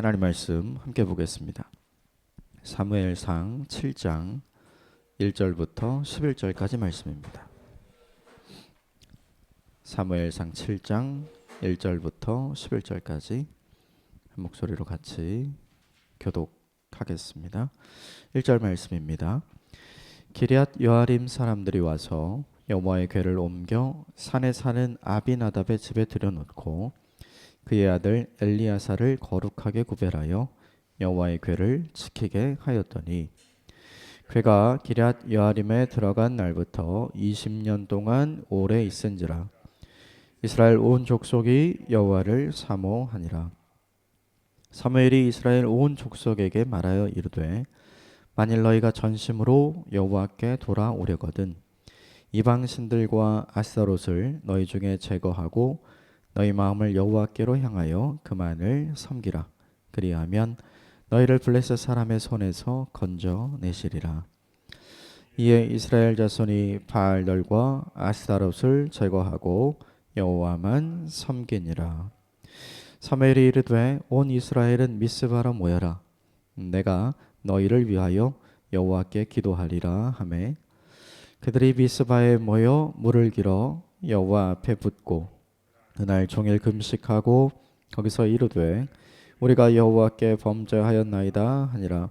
하나님 말씀 함께 보겠습니다. 사무엘상 7장 1절부터 11절까지 말씀입니다. 사무엘상 7장 1절부터 11절까지 한 목소리로 같이 교독하겠습니다. 1절 말씀입니다. 기럇 여아림 사람들이 와서 여호와의 궤를 옮겨 산에 사는 아비나답의 집에 들여놓고 그의 아들 엘리야사를 거룩하게 구별하여 여호와의 궤를 지키게 하였더니 궤가 기럇 여아림에 들어간 날부터 20년 동안 오래 있은지라. 이스라엘 온 족속이 여호와를 사모하니라. 사무엘이 이스라엘 온 족속에게 말하여 이르되 만일 너희가 전심으로 여호와께 돌아오려거든 이방 신들과 아스타롯을 너희 중에 제거하고 너희 마음을 여호와께로 향하여 그만을 섬기라. 그리하면 너희를 블레셋 사람의 손에서 건져내시리라. 이에 이스라엘 자손이 바알들과 아스타롯을 제거하고 여호와만 섬기니라. 사무엘이 이르되 온 이스라엘은 미스바로 모여라. 내가 너희를 위하여 여호와께 기도하리라 하매 그들이 미스바에 모여 물을 길어 여호와 앞에 붓고 그날 종일 금식하고 거기서 이르되 우리가 여호와께 범죄하였나이다 하니라.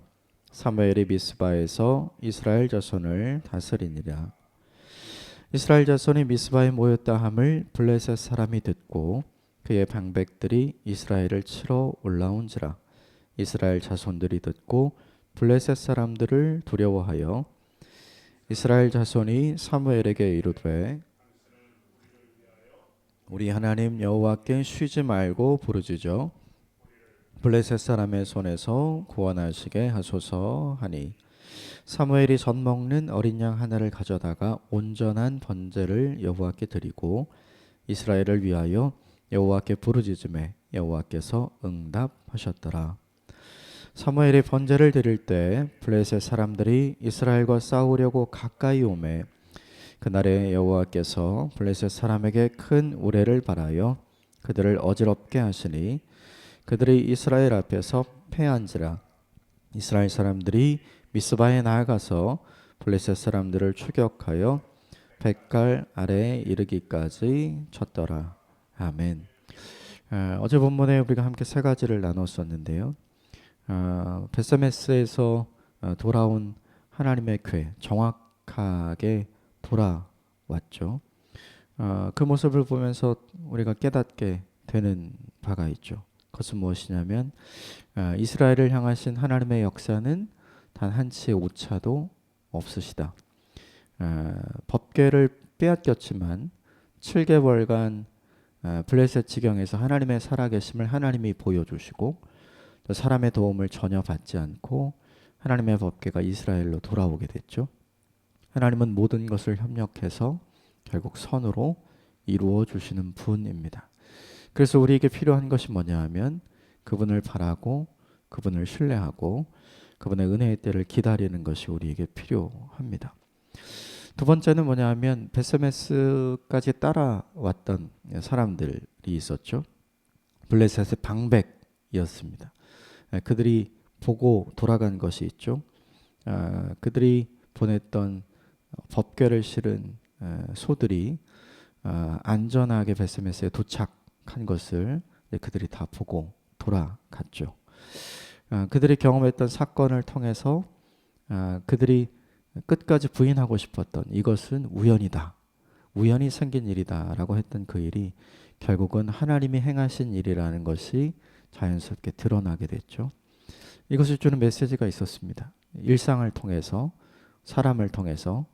사무엘이 미스바에서 이스라엘 자손을 다스리니라. 이스라엘 자손이 미스바에 모였다 함을 블레셋 사람이 듣고 그의 방백들이 이스라엘을 치러 올라온지라. 이스라엘 자손들이 듣고 블레셋 사람들을 두려워하여 이스라엘 자손이 사무엘에게 이르되 우리 하나님 여호와께 쉬지 말고 부르짖어 블레셋 사람의 손에서 구원하시게 하소서 하니 사무엘이 젖 먹는 어린 양 하나를 가져다가 온전한 번제를 여호와께 드리고 이스라엘을 위하여 여호와께 부르짖음에 여호와께서 응답하셨더라. 사무엘이 번제를 드릴 때 블레셋 사람들이 이스라엘과 싸우려고 가까이 오매 그날에 여호와께서 블레셋 사람에게 큰 우레를 발하여 그들을 어지럽게 하시니 그들이 이스라엘 앞에서 패한지라. 이스라엘 사람들이 미스바에 나아가서 블레셋 사람들을 추격하여 벳갈 아래에 이르기까지 쳤더라. 아멘. 어제 본문에 우리가 함께 세 가지를 나눴었는데요. 베세메스에서 돌아온 하나님의 궤 정확하게 돌아왔죠. 그 모습을 보면서 우리가 깨닫게 되는 바가 있죠. 그것은 무엇이냐면 이스라엘을 향하신 하나님의 역사는 단 한치의 오차도 없으시다. 법궤를 빼앗겼지만 7개월간 블레셋 지경에서 하나님의 살아계심을 하나님이 보여주시고 또 사람의 도움을 전혀 받지 않고 하나님의 법궤가 이스라엘로 돌아오게 됐죠. 하나님은 모든 것을 협력해서 결국 선으로 이루어 주시는 분입니다. 그래서 우리에게 필요한 것이 뭐냐 하면 그분을 바라고 그분을 신뢰하고 그분의 은혜의 때를 기다리는 것이 우리에게 필요합니다. 두 번째는 뭐냐 하면 베세메스까지 따라왔던 사람들이 있었죠. 블레셋의 방백이었습니다. 그들이 보고 돌아간 것이 있죠. 그들이 보냈던 법궤를 실은 소들이 안전하게 베세메스에 도착한 것을 그들이 다 보고 돌아갔죠. 그들이 경험했던 사건을 통해서 그들이 끝까지 부인하고 싶었던 이것은 우연이다. 우연히 생긴 일이다 라고 했던 그 일이 결국은 하나님이 행하신 일이라는 것이 자연스럽게 드러나게 됐죠. 이것을 주는 메시지가 있었습니다. 일상을 통해서 사람을 통해서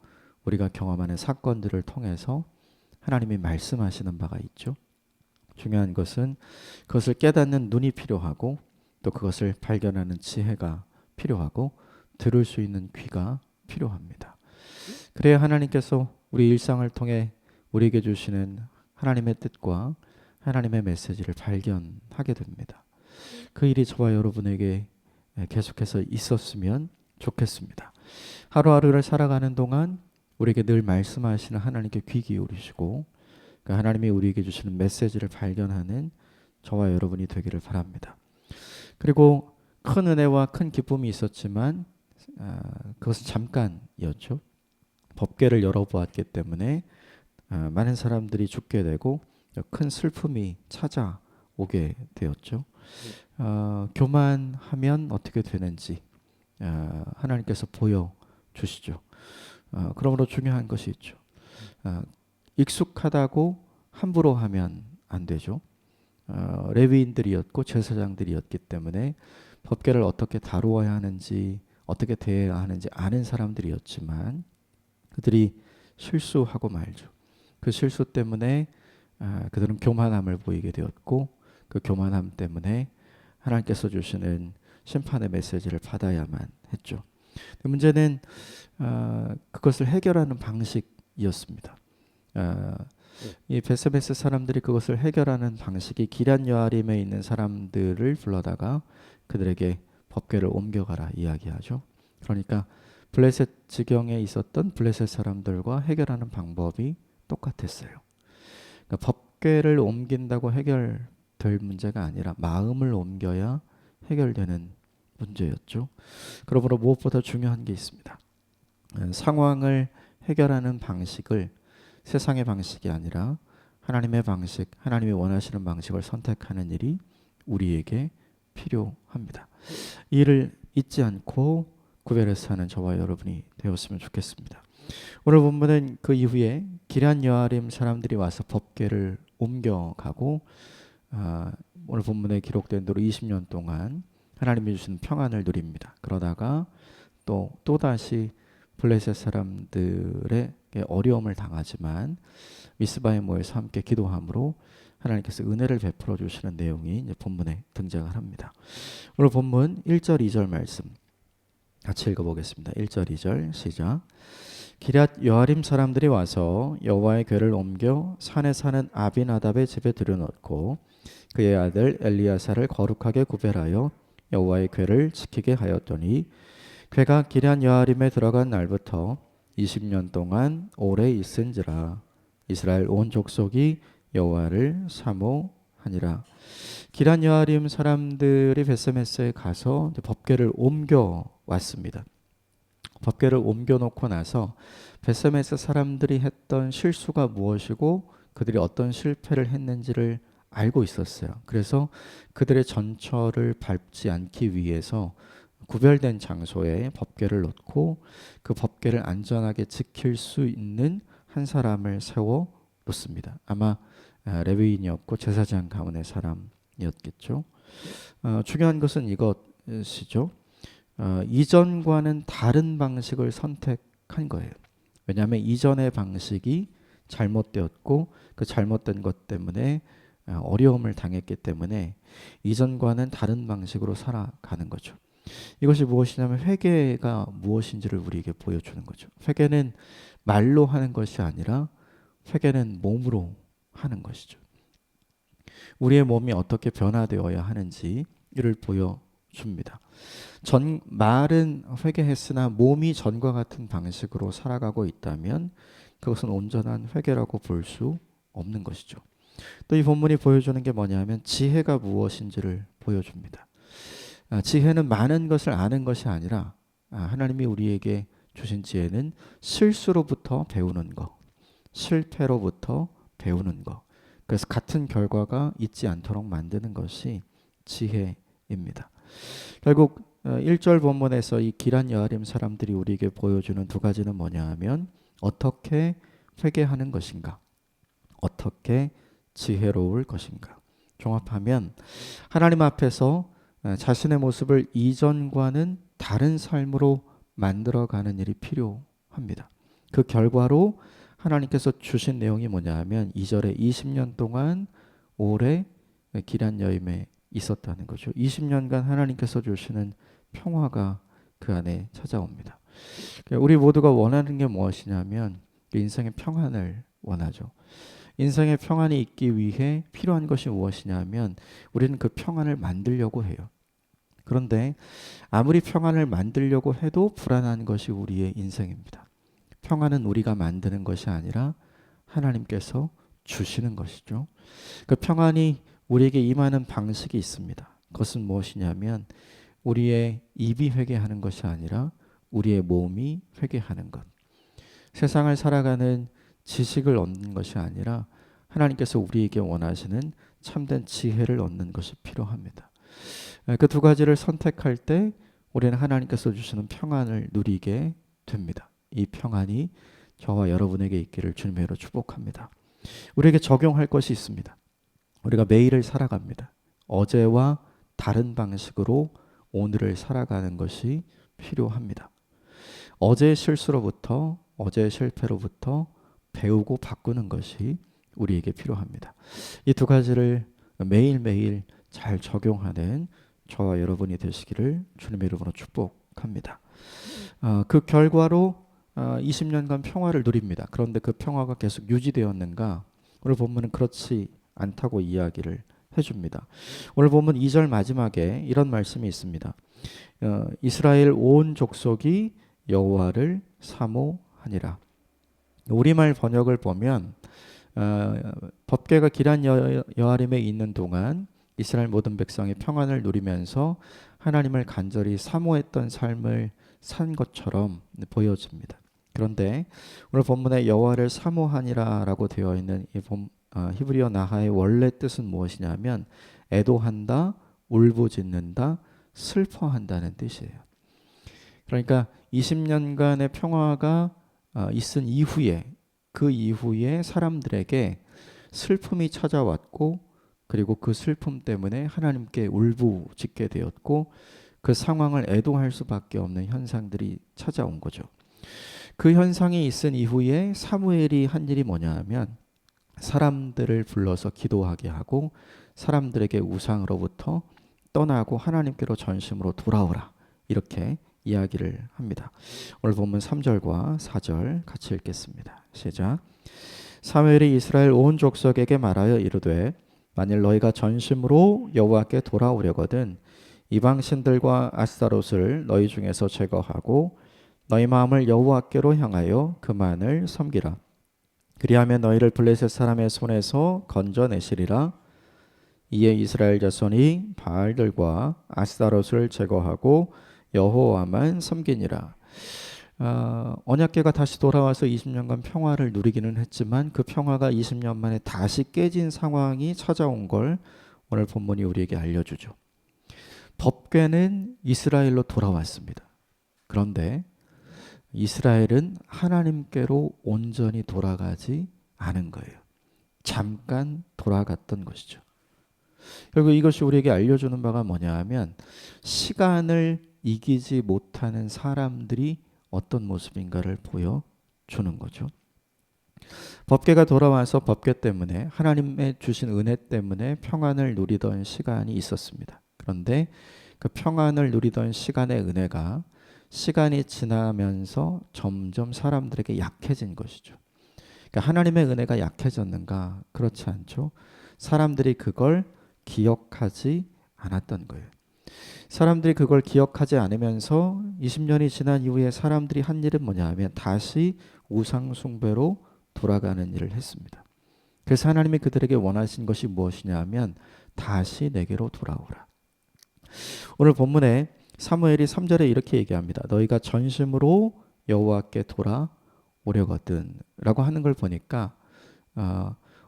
우리가 경험하는 사건들을 통해서 하나님이 말씀하시는 바가 있죠. 중요한 것은 그것을 깨닫는 눈이 필요하고 또 그것을 발견하는 지혜가 필요하고 들을 수 있는 귀가 필요합니다. 그래야 하나님께서 우리 일상을 통해 우리에게 주시는 하나님의 뜻과 하나님의 메시지를 발견하게 됩니다. 그 일이 저와 여러분에게 계속해서 있었으면 좋겠습니다. 하루하루를 살아가는 동안 우리에게 늘 말씀하시는 하나님께 귀 기울이시고 그 하나님이 우리에게 주시는 메시지를 발견하는 저와 여러분이 되기를 바랍니다. 그리고 큰 은혜와 큰 기쁨이 있었지만 그것은 잠깐이었죠. 법궤를 열어보았기 때문에 많은 사람들이 죽게 되고 큰 슬픔이 찾아오게 되었죠. 교만하면 어떻게 되는지 하나님께서 보여주시죠. 그러므로 중요한 것이 있죠. 익숙하다고 함부로 하면 안 되죠. 레위인들이었고 제사장들이었기 때문에 법궤를 어떻게 다루어야 하는지 어떻게 대해야 하는지 아는 사람들이었지만 그들이 실수하고 말죠. 그 실수 때문에 그들은 교만함을 보이게 되었고 그 교만함 때문에 하나님께서 주시는 심판의 메시지를 받아야만 했죠. 문제는 그것을 해결하는 방식이었습니다. 이 베스베스 사람들이 그것을 해결하는 방식이 기럇 여아림에 있는 사람들을 불러다가 그들에게 법궤를 옮겨가라 이야기하죠. 그러니까 블레셋 지경에 있었던 블레셋 사람들과 해결하는 방법이 똑같았어요. 그러니까 법궤를 옮긴다고 해결될 문제가 아니라 마음을 옮겨야 해결되는 문제였죠. 그러므로 무엇보다 중요한 게 있습니다. 상황을 해결하는 방식을 세상의 방식이 아니라 하나님의 방식, 하나님이 원하시는 방식을 선택하는 일이 우리에게 필요합니다. 이를 잊지 않고 구별해서 사는 저와 여러분이 되었으면 좋겠습니다. 오늘 본문은 그 이후에 기럇 여아림 사람들이 와서 법궤를 옮겨가고 오늘 본문에 기록된 대로 20년 동안 하나님이 주신 평안을 누립니다. 그러다가 또다시 블레셋 사람들에게 어려움을 당하지만 미스바에 모여서 함께 기도함으로 하나님께서 은혜를 베풀어 주시는 내용이 이제 본문에 등장을 합니다. 오늘 본문 1절 2절 말씀 같이 읽어보겠습니다. 1절 2절 시작. 기럇 여아림 사람들이 와서 여호와의 궤를 옮겨 산에 사는 아비나답의 집에 들여놓고 그의 아들 엘리야사를 거룩하게 구별하여 여호와의 궤를 지키게 하였더니 궤가 기럇 여아림에 들어간 날부터 20년 동안 오래 있은지라 이스라엘 온 족속이 여호와를 사모하니라. 기럇 여아림 사람들이 베스메스에 가서 법궤를 옮겨 왔습니다. 법궤를 옮겨 놓고 나서 베스메스 사람들이 했던 실수가 무엇이고 그들이 어떤 실패를 했는지를 알고 있었어요. 그래서 그들의 전철을 밟지 않기 위해서 구별된 장소에 법궤를 놓고 그 법궤를 안전하게 지킬 수 있는 한 사람을 세워 놓습니다. 아마 레위인이었고 제사장 가문의 사람이었겠죠. 중요한 것은 이것이죠. 이전과는 다른 방식을 선택한 거예요. 왜냐하면 이전의 방식이 잘못되었고 그 잘못된 것 때문에 어려움을 당했기 때문에 이전과는 다른 방식으로 살아가는 거죠. 이것이 무엇이냐면 회개가 무엇인지를 우리에게 보여주는 거죠. 회개는 말로 하는 것이 아니라 회개는 몸으로 하는 것이죠. 우리의 몸이 어떻게 변화되어야 하는지 이를 보여줍니다. 말은 회개했으나 몸이 전과 같은 방식으로 살아가고 있다면 그것은 온전한 회개라고 볼 수 없는 것이죠. 또 이 본문이 보여주는 게 뭐냐면 지혜가 무엇인지를 보여줍니다. 지혜는 많은 것을 아는 것이 아니라 하나님이 우리에게 주신 지혜는 실수로부터 배우는 것, 실패로부터 배우는 것. 그래서 같은 결과가 있지 않도록 만드는 것이 지혜입니다. 결국 1절 본문에서 이 기럇 여아림 사람들이 우리에게 보여주는 두 가지는 뭐냐 하면 어떻게 회개하는 것인가, 어떻게 지혜로울 것인가. 종합하면 하나님 앞에서 자신의 모습을 이전과는 다른 삶으로 만들어가는 일이 필요합니다. 그 결과로 하나님께서 주신 내용이 뭐냐 하면 2절에 20년 동안 오래 기럇 여임에 있었다는 거죠. 20년간 하나님께서 주시는 평화가 그 안에 찾아옵니다. 우리 모두가 원하는 게 무엇이냐면 인생의 평안을 원하죠. 인생의 평안이 있기 위해 필요한 것이 무엇이냐면 우리는 그 평안을 만들려고 해요. 그런데 아무리 평안을 만들려고 해도 불안한 것이 우리의 인생입니다. 평안은 우리가 만드는 것이 아니라 하나님께서 주시는 것이죠. 그 평안이 우리에게 임하는 방식이 있습니다. 그것은 무엇이냐면 우리의 입이 회개하는 것이 아니라 우리의 몸이 회개하는 것. 세상을 살아가는 지식을 얻는 것이 아니라 하나님께서 우리에게 원하시는 참된 지혜를 얻는 것이 필요합니다. 그 두 가지를 선택할 때 우리는 하나님께서 주시는 평안을 누리게 됩니다. 이 평안이 저와 여러분에게 있기를 주님의 이름으로 축복합니다. 우리에게 적용할 것이 있습니다. 우리가 매일을 살아갑니다. 어제와 다른 방식으로 오늘을 살아가는 것이 필요합니다. 어제의 실수로부터, 어제의 실패로부터 배우고 바꾸는 것이 우리에게 필요합니다. 이 두 가지를 매일매일 잘 적용하는 저와 여러분이 되시기를 주님의 이름으로 축복합니다. 그 결과로 20년간 평화를 누립니다. 그런데 그 평화가 계속 유지되었는가? 오늘 본문은 그렇지 않다고 이야기를 해줍니다. 오늘 본문 2절 마지막에 이런 말씀이 있습니다. 이스라엘 온 족속이 여호와를 사모하니라. 우리말 번역을 보면 법궤가 기란 여아림에 있는 동안 이스라엘 모든 백성이 평안을 누리면서 하나님을 간절히 사모했던 삶을 산 것처럼 보여집니다. 그런데 오늘 본문에 여호와를 사모하니라라고 되어 있는 이 히브리어 나하의 원래 뜻은 무엇이냐면 애도한다, 울부짖는다, 슬퍼한다는 뜻이에요. 그러니까 20년간의 평화가 있은 이후에 그 이후에 사람들에게 슬픔이 찾아왔고 그리고 그 슬픔 때문에 하나님께 울부짖게 되었고 그 상황을 애도할 수밖에 없는 현상들이 찾아온 거죠. 그 현상이 있은 이후에 사무엘이 한 일이 뭐냐 하면 사람들을 불러서 기도하게 하고 사람들에게 우상으로부터 떠나고 하나님께로 전심으로 돌아오라 이렇게 이야기를 합니다. 오늘 본문 3절과 4절 같이 읽겠습니다. 시작. 사무엘이 이스라엘 온 족속에게 말하여 이르되 만일 너희가 전심으로 여호와께 돌아오려거든 이방 신들과 아스타롯을 너희 중에서 제거하고 너희 마음을 여호와께로 향하여 그만을 섬기라. 그리하면 너희를 블레셋 사람의 손에서 건져내시리라. 이에 이스라엘 자손이 바알들과 아스타롯을 제거하고 여호와만 섬기니라. 언약궤가 다시 돌아와서 20년간 평화를 누리기는 했지만 그 평화가 20년 만에 다시 깨진 상황이 찾아온 걸 오늘 본문이 우리에게 알려주죠. 법궤는 이스라엘로 돌아왔습니다. 그런데 이스라엘은 하나님께로 온전히 돌아가지 않은 거예요. 잠깐 돌아갔던 것이죠. 결국 이것이 우리에게 알려주는 바가 뭐냐 하면 시간을 이기지 못하는 사람들이 어떤 모습인가를 보여주는 거죠. 법궤가 돌아와서 법궤 때문에 하나님의 주신 은혜 때문에 평안을 누리던 시간이 있었습니다. 그런데 그 평안을 누리던 시간의 은혜가 시간이 지나면서 점점 사람들에게 약해진 것이죠. 그러니까 하나님의 은혜가 약해졌는가? 그렇지 않죠. 사람들이 그걸 기억하지 않았던 거예요. 사람들이 그걸 기억하지 않으면서 20년이 지난 이후에 사람들이 한 일은 뭐냐 하면 다시 우상 숭배로 돌아가는 일을 했습니다. 그래서 하나님이 그들에게 원하신 것이 무엇이냐 하면 다시 내게로 돌아오라. 오늘 본문에 사무엘이 3절에 이렇게 얘기합니다. 너희가 전심으로 여호와께 돌아오려거든 라고 하는 걸 보니까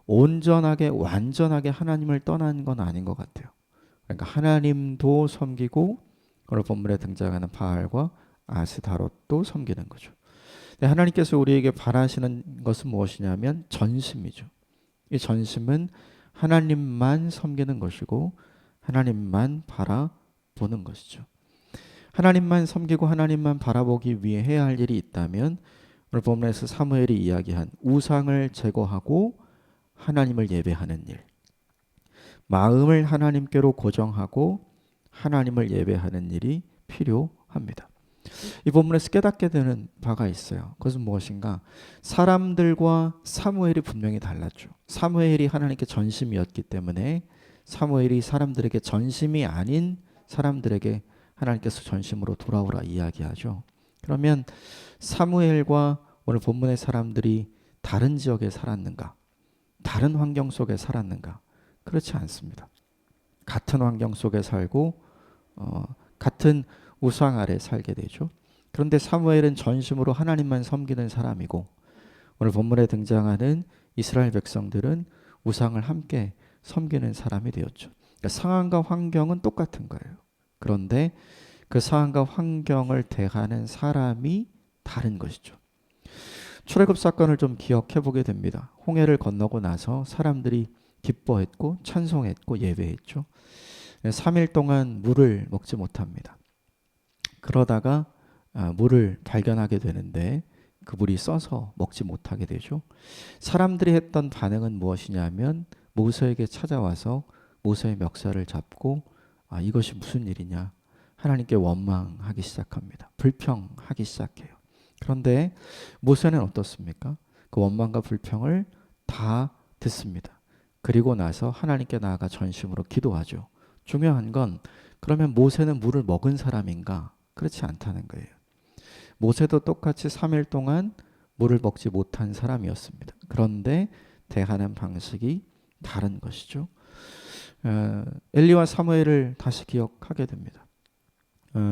온전하게 완전하게 하나님을 떠난 건 아닌 것 같아요. 그러니까 하나님도 섬기고 오늘 본문에 등장하는 바알과 아스타롯도 섬기는 거죠. 근데 하나님께서 우리에게 바라시는 것은 무엇이냐면 전심이죠. 이 전심은 하나님만 섬기는 것이고 하나님만 바라보는 것이죠. 하나님만 섬기고 하나님만 바라보기 위해 해야 할 일이 있다면 오늘 본문에서 사무엘이 이야기한 우상을 제거하고 하나님을 예배하는 일, 마음을 하나님께로 고정하고 하나님을 예배하는 일이 필요합니다. 이 본문에서 깨닫게 되는 바가 있어요. 그것은 무엇인가? 사람들과 사무엘이 분명히 달랐죠. 사무엘이 하나님께 전심이었기 때문에 사무엘이 사람들에게 전심이 아닌 사람들에게 하나님께서 전심으로 돌아오라 이야기하죠. 그러면 사무엘과 오늘 본문의 사람들이 다른 지역에 살았는가? 다른 환경 속에 살았는가? 그렇지 않습니다. 같은 환경 속에 살고 같은 우상 아래 살게 되죠. 그런데 사무엘은 전심으로 하나님만 섬기는 사람이고 오늘 본문에 등장하는 이스라엘 백성들은 우상을 함께 섬기는 사람이 되었죠. 그러니까 상황과 환경은 똑같은 거예요. 그런데 그 상황과 환경을 대하는 사람이 다른 것이죠. 출애굽 사건을 좀 기억해 보게 됩니다. 홍해를 건너고 나서 사람들이 기뻐했고 찬송했고 예배했죠. 3일 동안 물을 먹지 못합니다. 그러다가 물을 발견하게 되는데 그 물이 써서 먹지 못하게 되죠. 사람들이 했던 반응은 무엇이냐면 모세에게 찾아와서 모세의 멱살을 잡고 이것이 무슨 일이냐 하나님께 원망하기 시작합니다. 불평하기 시작해요. 그런데 모세는 어떻습니까? 그 원망과 불평을 다 듣습니다. 그리고 나서 하나님께 나아가 전심으로 기도하죠. 중요한 건 그러면 모세는 물을 먹은 사람인가? 그렇지 않다는 거예요. 모세도 똑같이 3일 동안 물을 먹지 못한 사람이었습니다. 그런데 대하는 방식이 다른 것이죠. 엘리와 사무엘을 다시 기억하게 됩니다.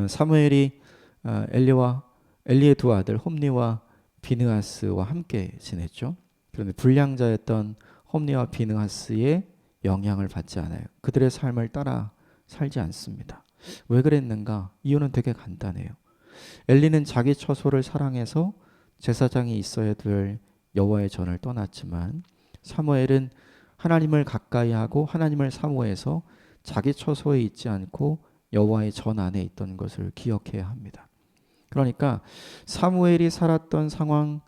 사무엘이 엘리의 두 아들 홈니와 비느하스와 함께 지냈죠. 그런데 불량자였던 홈니와 비느하스의 영향을 받지 않아요. 그들의 삶을 따라 살지 않습니다. 왜 그랬는가? 이유는 되게 간단해요. 엘리는 자기 처소를 사랑해서 제사장이 있어야 될 여호와의 전을 떠났지만 사무엘은 하나님을 가까이 하고 하나님을 사모해서 자기 처소에 있지 않고 여호와의 전 안에 있던 것을 기억해야 합니다. 그러니까 사무엘이 살았던 상황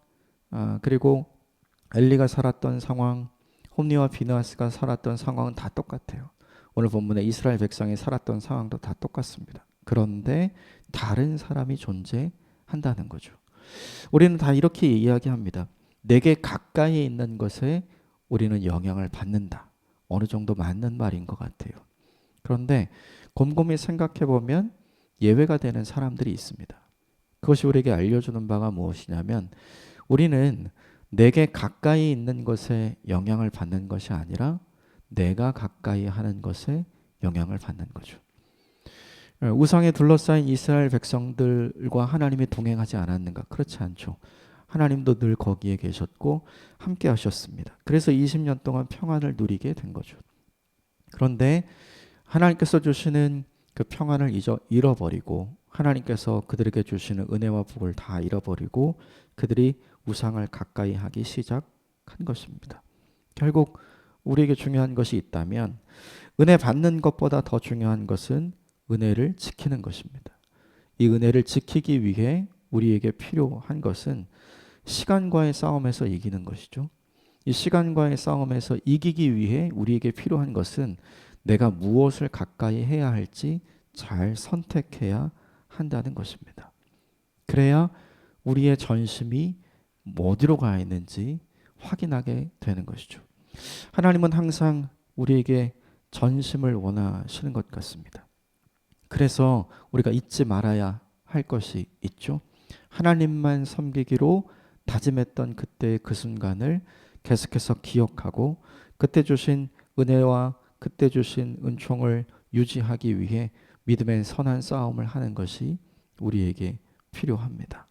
그리고 엘리가 살았던 상황 홈리와 비느하스가 살았던 상황은 다 똑같아요. 오늘 본문에 이스라엘 백성이 살았던 상황도 다 똑같습니다. 그런데 다른 사람이 존재한다는 거죠. 우리는 다 이렇게 이야기합니다. 내게 가까이 있는 것에 우리는 영향을 받는다. 어느 정도 맞는 말인 것 같아요. 그런데 곰곰이 생각해 보면 예외가 되는 사람들이 있습니다. 그것이 우리에게 알려주는 바가 무엇이냐면 우리는 내게 가까이 있는 것에 영향을 받는 것이 아니라 내가 가까이 하는 것에 영향을 받는 거죠. 우상에 둘러싸인 이스라엘 백성들과 하나님이 동행하지 않았는가? 그렇지 않죠. 하나님도 늘 거기에 계셨고 함께 하셨습니다. 그래서 20년 동안 평안을 누리게 된 거죠. 그런데 하나님께서 주시는 그 평안을 잃어버리고 하나님께서 그들에게 주시는 은혜와 복을 다 잃어버리고 그들이 우상을 가까이 하기 시작한 것입니다. 결국 우리에게 중요한 것이 있다면 은혜 받는 것보다 더 중요한 것은 은혜를 지키는 것입니다. 이 은혜를 지키기 위해 우리에게 필요한 것은 시간과의 싸움에서 이기는 것이죠. 이 시간과의 싸움에서 이기기 위해 우리에게 필요한 것은 내가 무엇을 가까이 해야 할지 잘 선택해야 한다는 것입니다. 그래야 우리의 전심이 어디로 가 있는지 확인하게 되는 것이죠. 하나님은 항상 우리에게 전심을 원하시는 것 같습니다. 그래서 우리가 잊지 말아야 할 것이 있죠. 하나님만 섬기기로 다짐했던 그때의 그 순간을 계속해서 기억하고 그때 주신 은혜와 그때 주신 은총을 유지하기 위해 믿음의 선한 싸움을 하는 것이 우리에게 필요합니다.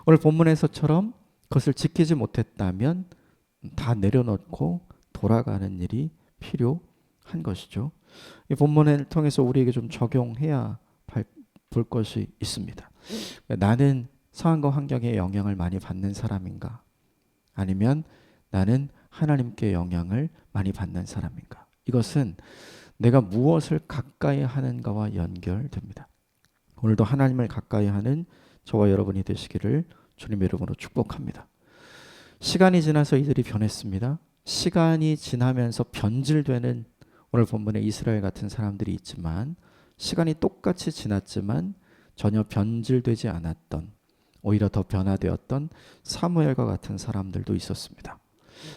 오늘 본문에서처럼 그것을 지키지 못했다면 다 내려놓고 돌아가는 일이 필요한 것이죠. 이 본문을 통해서 우리에게 좀 적용해야 볼 것이 있습니다. 나는 상황과 환경에 영향을 많이 받는 사람인가? 아니면 나는 하나님께 영향을 많이 받는 사람인가? 이것은 내가 무엇을 가까이 하는가와 연결됩니다. 오늘도 하나님을 가까이 하는 저와 여러분이 되시기를 주님의 이름으로 축복합니다. 시간이 지나서 이들이 변했습니다. 시간이 지나면서 변질되는 오늘 본문에 이스라엘 같은 사람들이 있지만 시간이 똑같이 지났지만 전혀 변질되지 않았던 오히려 더 변화되었던 사무엘과 같은 사람들도 있었습니다.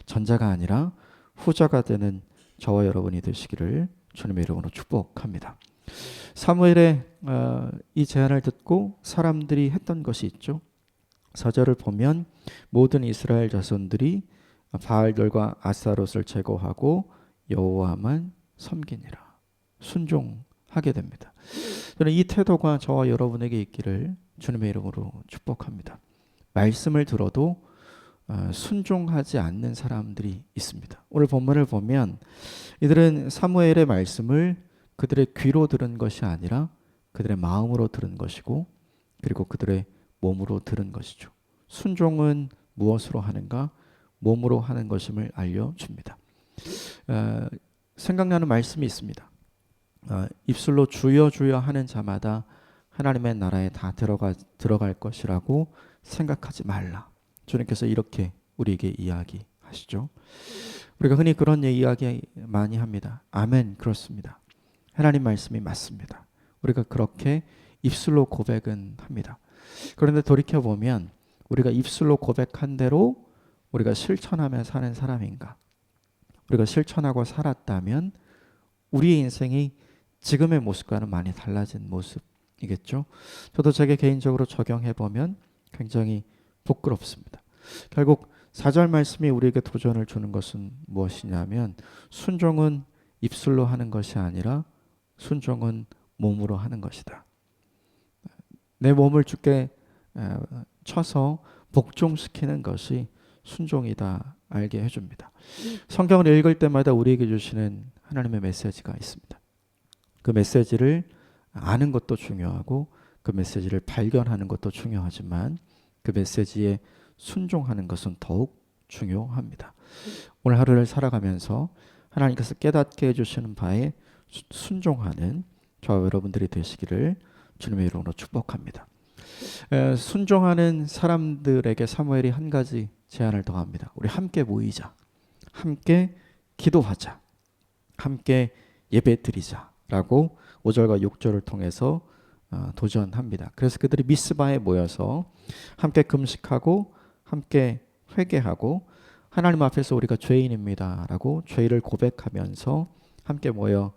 전자가 아니라 후자가 되는 저와 여러분이 되시기를 주님의 이름으로 축복합니다. 사무엘의 이 제안을 듣고 사람들이 했던 것이 있죠. 4절을 보면 모든 이스라엘 자손들이 바알들과 아스타롯을 제거하고 여호와만 섬기니라. 순종하게 됩니다. 저는 이 태도가 저와 여러분에게 있기를 주님의 이름으로 축복합니다. 말씀을 들어도 순종하지 않는 사람들이 있습니다. 오늘 본문을 보면 이들은 사무엘의 말씀을 그들의 귀로 들은 것이 아니라 그들의 마음으로 들은 것이고 그리고 그들의 몸으로 들은 것이죠. 순종은 무엇으로 하는가? 몸으로 하는 것임을 알려줍니다. 생각나는 말씀이 있습니다. 입술로 주여 주여 하는 자마다 하나님의 나라에 다 들어갈 것이라고 생각하지 말라. 주님께서 이렇게 우리에게 이야기하시죠. 우리가 흔히 그런 이야기 많이 합니다. 아멘, 그렇습니다. 하나님 말씀이 맞습니다. 우리가 그렇게 입술로 고백은 합니다. 그런데 돌이켜보면 우리가 입술로 고백한 대로 우리가 실천하며 사는 사람인가? 우리가 실천하고 살았다면 우리의 인생이 지금의 모습과는 많이 달라진 모습이겠죠. 저도 제게 개인적으로 적용해보면 굉장히 부끄럽습니다. 결국 4절 말씀이 우리에게 도전을 주는 것은 무엇이냐면 순종은 입술로 하는 것이 아니라 순종은 몸으로 하는 것이다. 내 몸을 주께 쳐서 복종시키는 것이 순종이다 알게 해줍니다. 성경을 읽을 때마다 우리에게 주시는 하나님의 메시지가 있습니다. 그 메시지를 아는 것도 중요하고 그 메시지를 발견하는 것도 중요하지만 그 메시지에 순종하는 것은 더욱 중요합니다. 오늘 하루를 살아가면서 하나님께서 깨닫게 해주시는 바에 순종하는 저와 여러분들이 되시기를 주님의 이름으로 축복합니다. 순종하는 사람들에게 사무엘이 한 가지 제안을 더합니다. 우리 함께 모이자, 함께 기도하자, 함께 예배 드리자 라고 5절과 6절을 통해서 도전합니다. 그래서 그들이 미스바에 모여서 함께 금식하고 함께 회개하고 하나님 앞에서 우리가 죄인입니다 라고 죄를 고백하면서 함께 모여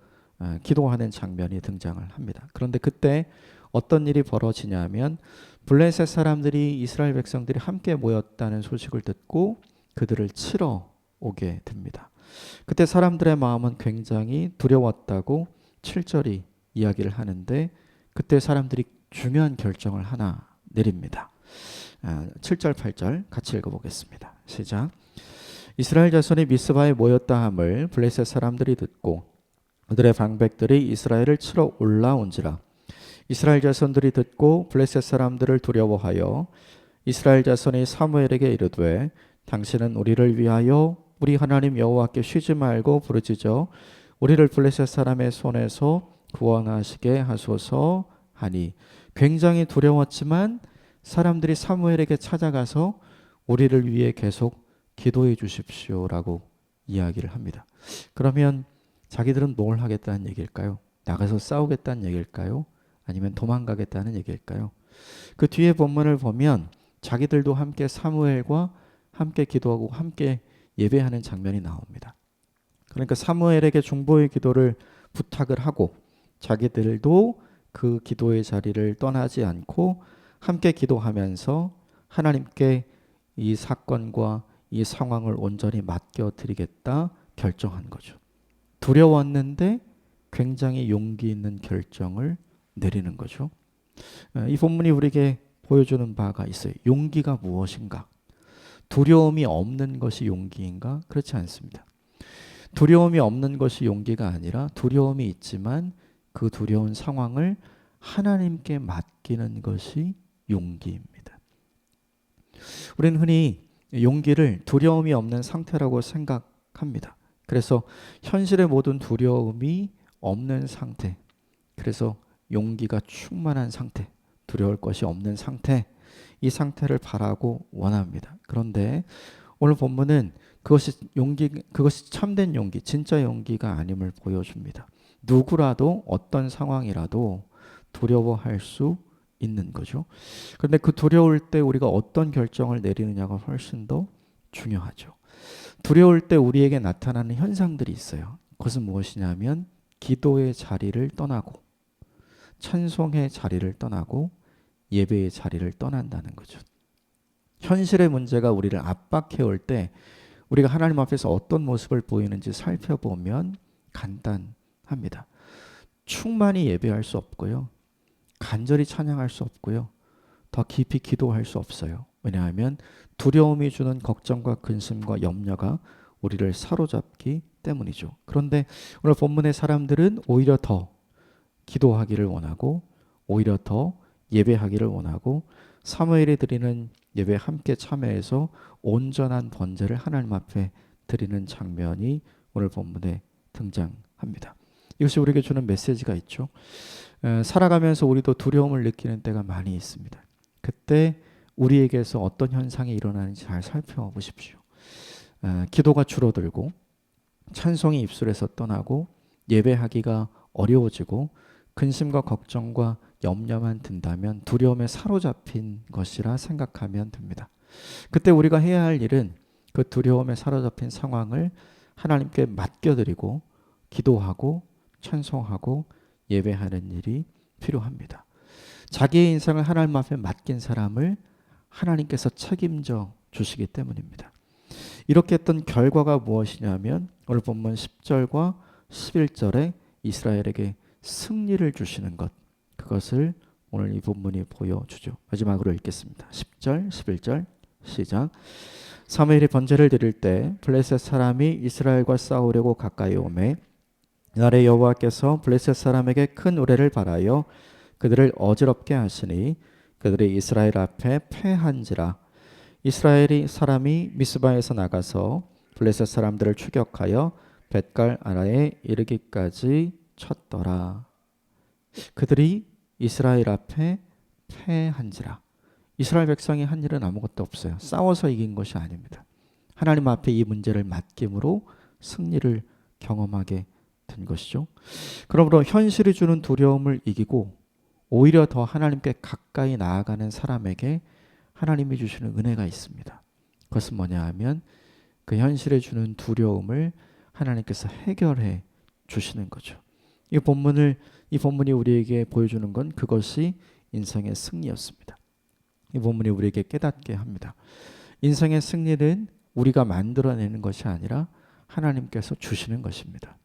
기도하는 장면이 등장을 합니다. 그런데 그때 어떤 일이 벌어지냐면 블레셋 사람들이 이스라엘 백성들이 함께 모였다는 소식을 듣고 그들을 치러 오게 됩니다. 그때 사람들의 마음은 굉장히 두려웠다고 7절이 이야기를 하는데 그때 사람들이 중요한 결정을 하나 내립니다. 7절 8절 같이 읽어보겠습니다. 시작. 이스라엘 자손이 미스바에 모였다 함을 블레셋 사람들이 듣고 그들의 방백들이 이스라엘을 치러 올라온지라. 이스라엘 자손들이 듣고 블레셋 사람들을 두려워하여 이스라엘 자손이 사무엘에게 이르되 당신은 우리를 위하여 우리 하나님 여호와께 쉬지 말고 부르짖어 우리를 블레셋 사람의 손에서 구원하시게 하소서 하니 굉장히 두려웠지만 사람들이 사무엘에게 찾아가서 우리를 위해 계속 기도해 주십시오라고 이야기를 합니다. 그러면 자기들은 뭘 하겠다는 얘기일까요? 나가서 싸우겠다는 얘기일까요? 아니면 도망가겠다는 얘기일까요? 그 뒤에 본문을 보면 자기들도 함께 사무엘과 함께 기도하고 함께 예배하는 장면이 나옵니다. 그러니까 사무엘에게 중보의 기도를 부탁을 하고 자기들도 그 기도의 자리를 떠나지 않고 함께 기도하면서 하나님께 이 사건과 이 상황을 온전히 맡겨드리겠다 결정한 거죠. 두려웠는데 굉장히 용기 있는 결정을 내리는 거죠. 이 본문이 우리에게 보여주는 바가 있어요. 용기가 무엇인가? 두려움이 없는 것이 용기인가? 그렇지 않습니다. 두려움이 없는 것이 용기가 아니라 두려움이 있지만 그 두려운 상황을 하나님께 맡기는 것이 용기입니다. 우리는 흔히 용기를 두려움이 없는 상태라고 생각합니다. 그래서 현실의 모든 두려움이 없는 상태, 그래서 용기가 충만한 상태, 두려울 것이 없는 상태, 이 상태를 바라고 원합니다. 그런데 오늘 본문은 그것이 참된 용기, 진짜 용기가 아님을 보여줍니다. 누구라도 어떤 상황이라도 두려워할 수 있는 거죠. 그런데 그 두려울 때 우리가 어떤 결정을 내리느냐가 훨씬 더 중요하죠. 두려울 때 우리에게 나타나는 현상들이 있어요. 그것은 무엇이냐면 기도의 자리를 떠나고 찬송의 자리를 떠나고 예배의 자리를 떠난다는 거죠. 현실의 문제가 우리를 압박해 올 때 우리가 하나님 앞에서 어떤 모습을 보이는지 살펴보면 간단합니다. 충만히 예배할 수 없고요. 간절히 찬양할 수 없고요. 더 깊이 기도할 수 없어요. 왜냐하면 두려움이 주는 걱정과 근심과 염려가 우리를 사로잡기 때문이죠. 그런데 오늘 본문의 사람들은 오히려 더 기도하기를 원하고 오히려 더 예배하기를 원하고 사무엘이 드리는 예배에 함께 참여해서 온전한 번제를 하나님 앞에 드리는 장면이 오늘 본문에 등장합니다. 이것이 우리에게 주는 메시지가 있죠. 살아가면서 우리도 두려움을 느끼는 때가 많이 있습니다. 그때 우리에게서 어떤 현상이 일어나는지 잘 살펴보십시오. 기도가 줄어들고 찬송이 입술에서 떠나고 예배하기가 어려워지고 근심과 걱정과 염려만 든다면 두려움에 사로잡힌 것이라 생각하면 됩니다. 그때 우리가 해야 할 일은 그 두려움에 사로잡힌 상황을 하나님께 맡겨드리고 기도하고 찬송하고 예배하는 일이 필요합니다. 자기의 인생을 하나님 앞에 맡긴 사람을 하나님께서 책임져 주시기 때문입니다. 이렇게 했던 결과가 무엇이냐면 오늘 본문 10절과 11절에 이스라엘에게 승리를 주시는 것, 그것을 오늘 이 본문이 보여주죠. 마지막으로 읽겠습니다. 10절 11절 시작. 사무엘이 번제를 드릴 때 블레셋 사람이 이스라엘과 싸우려고 가까이 오매 이날에 여호와께서 블레셋 사람에게 큰 우레를 발하여 그들을 어지럽게 하시니 그들이 이스라엘 앞에 패한지라. 이스라엘이 사람이 미스바에서 나가서 블레셋 사람들을 추격하여 벳갈 아라에 이르기까지 쳤더라. 그들이 이스라엘 앞에 패한지라. 이스라엘 백성이 한 일은 아무것도 없어요. 싸워서 이긴 것이 아닙니다. 하나님 앞에 이 문제를 맡김으로 승리를 경험하게 된 것이죠. 그러므로 현실이 주는 두려움을 이기고 오히려 더 하나님께 가까이 나아가는 사람에게 하나님이 주시는 은혜가 있습니다. 그것은 뭐냐 하면 그 현실에 주는 두려움을 하나님께서 해결해 주시는 거죠. 이 본문이 우리에게 보여주는 건 그것이 인생의 승리였습니다. 이 본문이 우리에게 깨닫게 합니다. 인생의 승리는 우리가 만들어내는 것이 아니라 하나님께서 주시는 것입니다.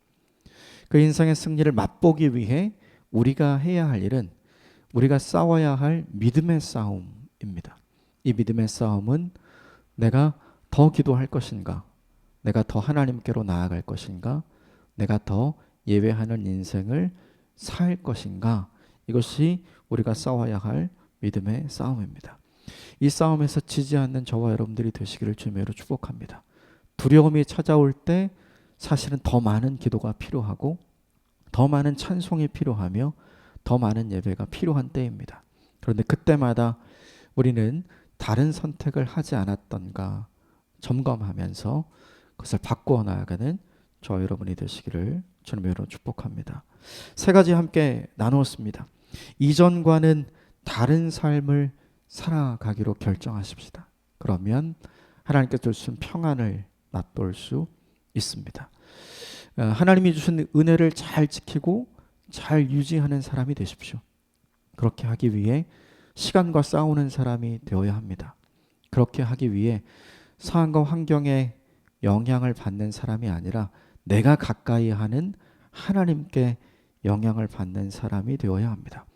그 인생의 승리를 맛보기 위해 우리가 해야 할 일은 우리가 싸워야 할 믿음의 싸움입니다. 이 믿음의 싸움은 내가 더 기도할 것인가? 내가 더 하나님께로 나아갈 것인가? 내가 더 예배하는 인생을 살 것인가? 이것이 우리가 싸워야 할 믿음의 싸움입니다. 이 싸움에서 지지 않는 저와 여러분들이 되시기를 주님으로 축복합니다. 두려움이 찾아올 때 사실은 더 많은 기도가 필요하고 더 많은 찬송이 필요하며 더 많은 예배가 필요한 때입니다. 그런데 그때마다 우리는 다른 선택을 하지 않았던가 점검하면서 그것을 바꾸어 나아가는 저 여러분이 되시기를 주님으로 축복합니다. 세 가지 함께 나누었습니다. 이전과는 다른 삶을 살아가기로 결정하십시다. 그러면 하나님께서 주신 평안을 맛볼 수 있습니다. 하나님이 주신 은혜를 잘 지키고 잘 유지하는 사람이 되십시오. 그렇게 하기 위해 시간과 싸우는 사람이 되어야 합니다. 그렇게 하기 위해 상황과 환경에 영향을 받는 사람이 아니라 내가 가까이 하는 하나님께 영향을 받는 사람이 되어야 합니다.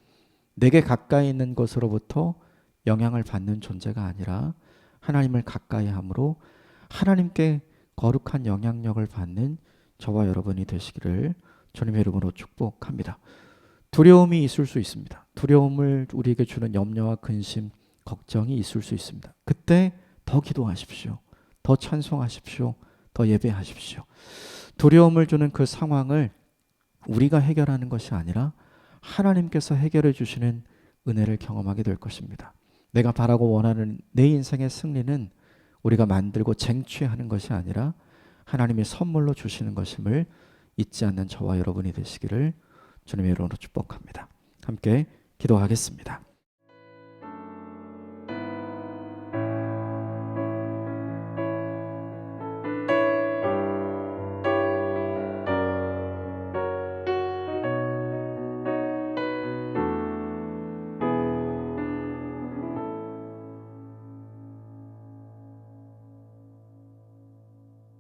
내게 가까이 있는 것으로부터 영향을 받는 존재가 아니라 하나님을 가까이 함으로 하나님께 거룩한 영향력을 받는 저와 여러분이 되시기를 주님의 이름으로 축복합니다. 두려움이 있을 수 있습니다. 두려움을 우리에게 주는 염려와 근심, 걱정이 있을 수 있습니다. 그때 더 기도하십시오. 더 찬송하십시오. 더 예배하십시오. 두려움을 주는 그 상황을 우리가 해결하는 것이 아니라 하나님께서 해결해 주시는 은혜를 경험하게 될 것입니다. 내가 바라고 원하는 내 인생의 승리는 우리가 만들고 쟁취하는 것이 아니라 하나님이 선물로 주시는 것임을 잊지 않는 저와 여러분이 되시기를 주님의 이름으로 축복합니다. 함께 기도하겠습니다.